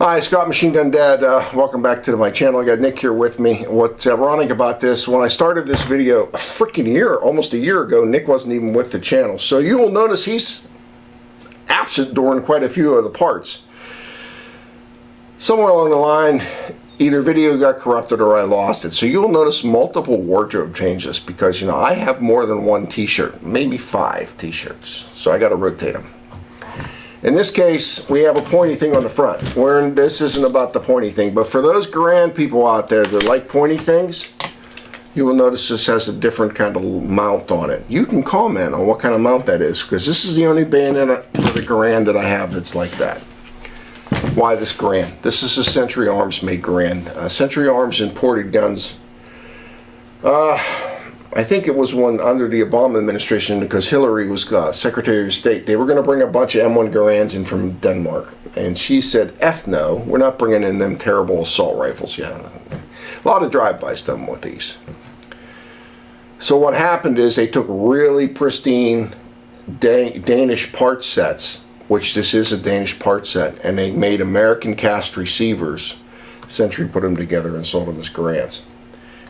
Hi, Scott Machine Gun Dad. Welcome back to my channel. I got Nick here with me. What's ironic about this, when I started this video a freaking year, almost a year ago, Nick wasn't even with the channel. So you will notice he's absent during quite a few of the parts. Somewhere along the line, either video got corrupted or I lost it. So you'll notice multiple wardrobe changes because, you know, I have more than one t-shirt, maybe 5 t-shirts. So I got to rotate them. In this case, we have a pointy thing on the front. This isn't about the pointy thing, but for those Garand people out there that like pointy things, you will notice this has a different kind of mount on it. You can comment on what kind of mount that is, because this is the only bayonet for the Garand that I have that's like that. Why this Garand? This is a Century Arms made Garand. Century Arms imported guns. I think it was one under the Obama administration, because Hillary was Secretary of State. They were going to bring a bunch of M-1 Garands in from Denmark. And she said, F no, we're not bringing in them terrible assault rifles. Yeah, a lot of drive-bys done with these. So what happened is they took really pristine Danish part sets, which this is a Danish part set, and they made American cast receivers. Century put them together and sold them as Garands.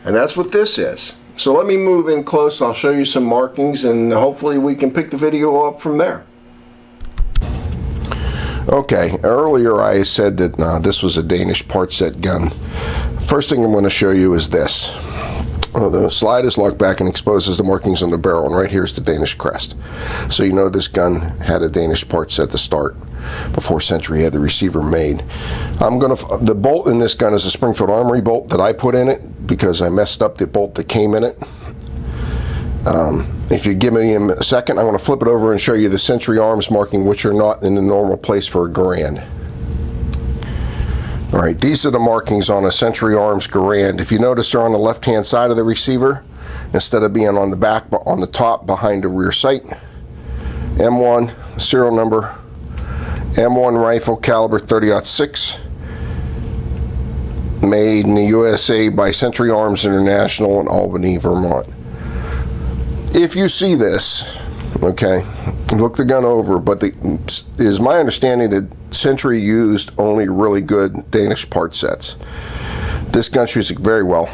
And that's what this is. So let me move in close, I'll show you some markings, and hopefully we can pick the video up from there. Okay, earlier I said that this was a Danish part set gun. First thing I'm going to show you is this. The slide is locked back and exposes the markings on the barrel, and right here is the Danish Crest. So you know this gun had a Danish part set to start before Century had the receiver made. The bolt in this gun is a Springfield Armory bolt that I put in it because I messed up the bolt that came in it. If you give me a second, I'm going to flip it over and show you the Century Arms marking, which are not in the normal place for a Garand. Alright, these are the markings on a Century Arms Garand. If you notice, they're on the left hand side of the receiver instead of being on the back, but on the top behind the rear sight. M-1 serial number, M-1 rifle, caliber .30-06, made in the USA by Century Arms International in Albany, Vermont. If you see this, okay, look the gun over, but it is my understanding that Century used only really good Danish part sets. This gun shoots very well.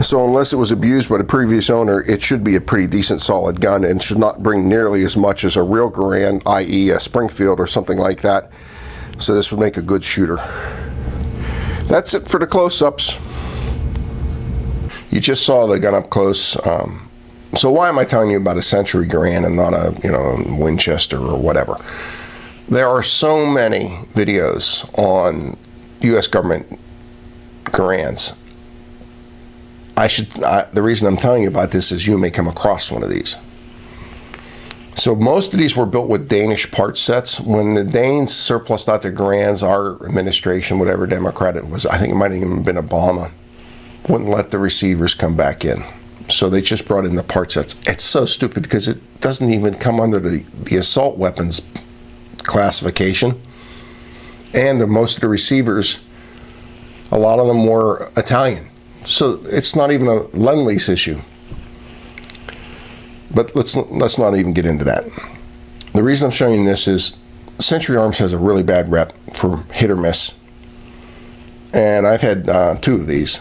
So unless it was abused by the previous owner, it should be a pretty decent solid gun and should not bring nearly as much as a real Garand, i.e. a Springfield or something like that. So this would make a good shooter. That's it for the close-ups. You just saw the gun up close. So why am I telling you about a Century Garand and not a, you know, Winchester or whatever? There are so many videos on U.S. government Garands. The reason I'm telling you about this is you may come across one of these. So most of these were built with Danish part sets. When the Danes surplused out their Garands, our administration, whatever Democrat it was, I think it might have even been Obama, wouldn't let the receivers come back in. So they just brought in the part sets. It's so stupid because it doesn't even come under the assault weapons classification. And most of the receivers, a lot of them were Italian. So it's not even a Lend-Lease issue. But let's not even get into that. The reason I'm showing you this is Century Arms has a really bad rep for hit or miss. And I've had 2 of these.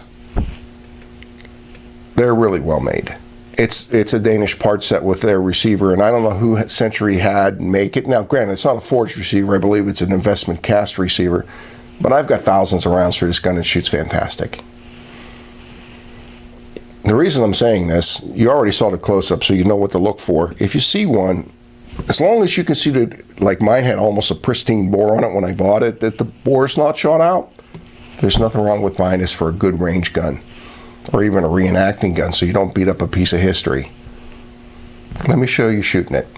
They're really well made. It's a Danish part set with their receiver, and I don't know who Century had make it. Now, granted, it's not a forged receiver. I believe it's an investment cast receiver. But I've got thousands of rounds for this gun. It shoots fantastic. The reason I'm saying this, you already saw the close-up, so you know what to look for. If you see one, as long as you can see that, like mine had almost a pristine bore on it when I bought it, that the bore's not shot out, there's nothing wrong with mine. It's for a good range gun, or even a reenacting gun, so you don't beat up a piece of history. Let me show you shooting it.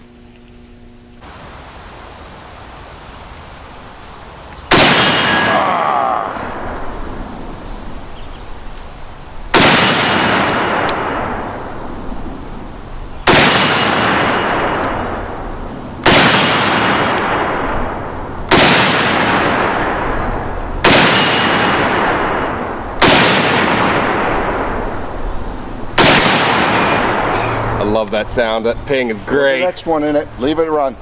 I love that sound. That ping is great. Next one in it. Leave it run.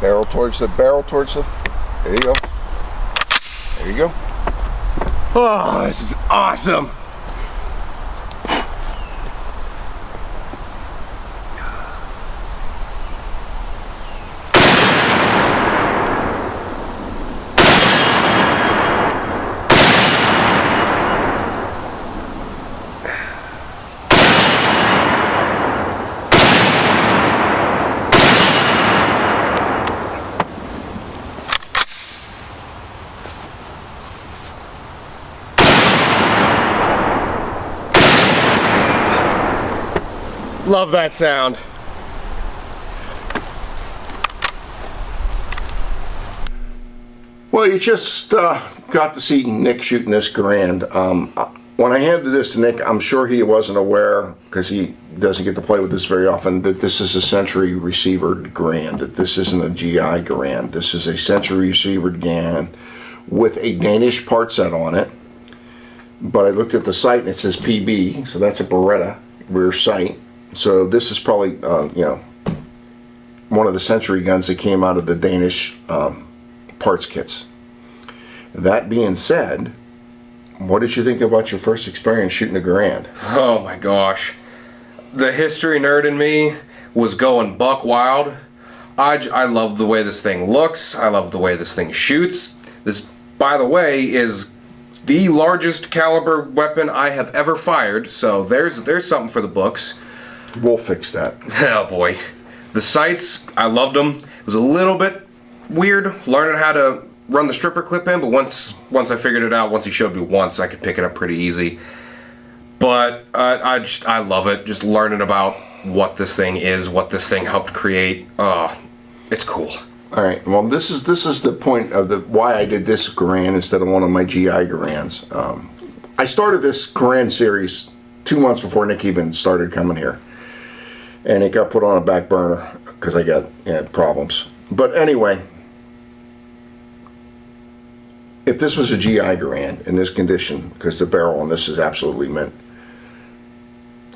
Barrel towards the, there you go. There you go. Oh, this is awesome. Love that sound. Well, you just got to see Nick shooting this Garand. When I handed this to Nick, I'm sure he wasn't aware, because he doesn't get to play with this very often, that this is a Century receiver Garand, that this isn't a GI Garand. This is a Century receiver Garand with a Danish part set on it. But I looked at the sight and it says PB, so that's a Beretta rear sight. So this is probably, you know, one of the Century guns that came out of the Danish parts kits. That being said, what did you think about your first experience shooting a Garand? Oh my gosh. The history nerd in me was going buck wild. I love the way this thing looks. I love the way this thing shoots. This, by the way, is the largest caliber weapon I have ever fired, so there's something for the books. We'll fix that. Oh boy. The sights, I loved them. It was a little bit weird learning how to run the stripper clip in, but once I figured it out, once he showed me once, I could pick it up pretty easy. But I love it, just learning about what this thing is, what this thing helped create. It's cool. All right. Well, this is the point of why I did this Garand instead of one of my GI Garands. I started this Garand series 2 months before Nick even started coming here, and it got put on a back burner because I got problems. But anyway, if this was a GI Garand in this condition, because the barrel on this is absolutely mint,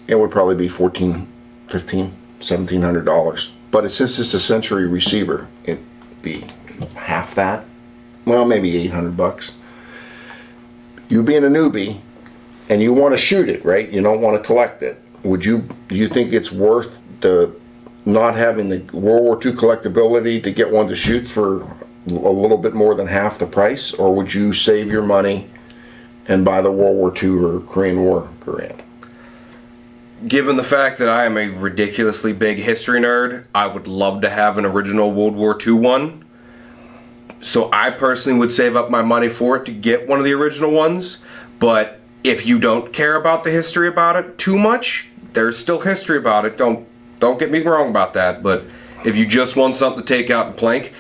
it would probably be $1,400, $1,500, $1,700. But since it's a Century receiver, it'd be half that. Well, maybe $800. You being a newbie, and you want to shoot it, right? You don't want to collect it. Do you think it's worth the not having the World War II collectability to get one to shoot for a little bit more than half the price, or would you save your money and buy the World War II or Korean War Garand? Given the fact that I am a ridiculously big history nerd, I would love to have an original World War II one. So I personally would save up my money for it to get one of the original ones. But if you don't care about the history about it too much, there's still history about it. Don't get me wrong about that. But if you just want something to take out and plank,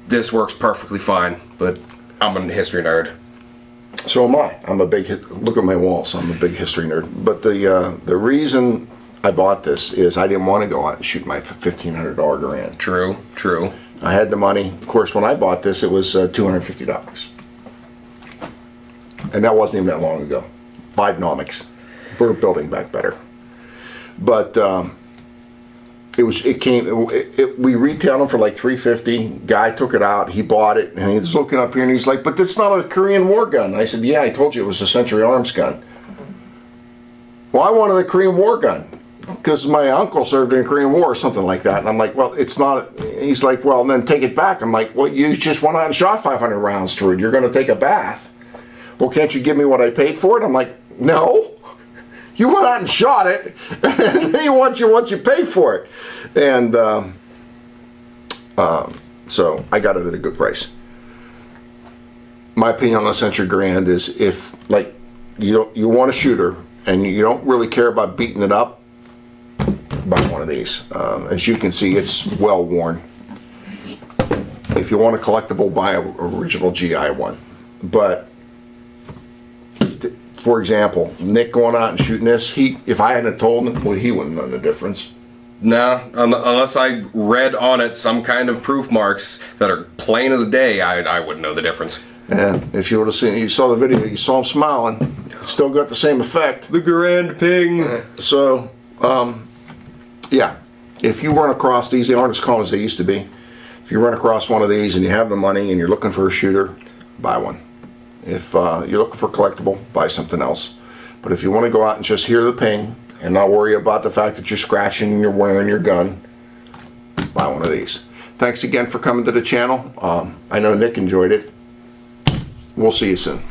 this works perfectly fine. But I'm a history nerd. So am I. I'm a big look at my walls. I'm a big history nerd. But the reason I bought this is I didn't want to go out and shoot my $1,500 Garand. True. I had the money. Of course, when I bought this, it was $250, and that wasn't even that long ago. Bidenomics, we're building back better. But we retailed them for like $350. Guy took it out. He bought it, and he's looking up here, and he's like, "But that's not a Korean War gun." I said, "Yeah, I told you it was a Century Arms gun." Well, I wanted a Korean War gun because my uncle served in the Korean War or something like that. And I'm like, "Well, it's not." He's like, "Well, then take it back." I'm like, "Well, you just went out and shot 500 rounds through it. You're going to take a bath. Well, can't you give me what I paid for it?" I'm like, "No. You went out and shot it, and then you want what you paid for it." And so I got it at a good price. My opinion on a Century Garand is, if like you want a shooter and you don't really care about beating it up, buy one of these. As you can see, it's well worn. If you want a collectible, buy an original GI one. But for example, Nick going out and shooting this, if I hadn't told him, well, he wouldn't know the difference. No, unless I read on it some kind of proof marks that are plain as day, I wouldn't know the difference. And if you would have seen, you saw the video, you saw him smiling. Still got the same effect. The Garand ping. So, yeah, if you run across these, they aren't as common as they used to be. If you run across one of these and you have the money and you're looking for a shooter, buy one. If you're looking for collectible, buy something else. But if you want to go out and just hear the ping and not worry about the fact that you're scratching and you're wearing your gun, buy one of these. Thanks again for coming to the channel. I know Nick enjoyed it. We'll see you soon.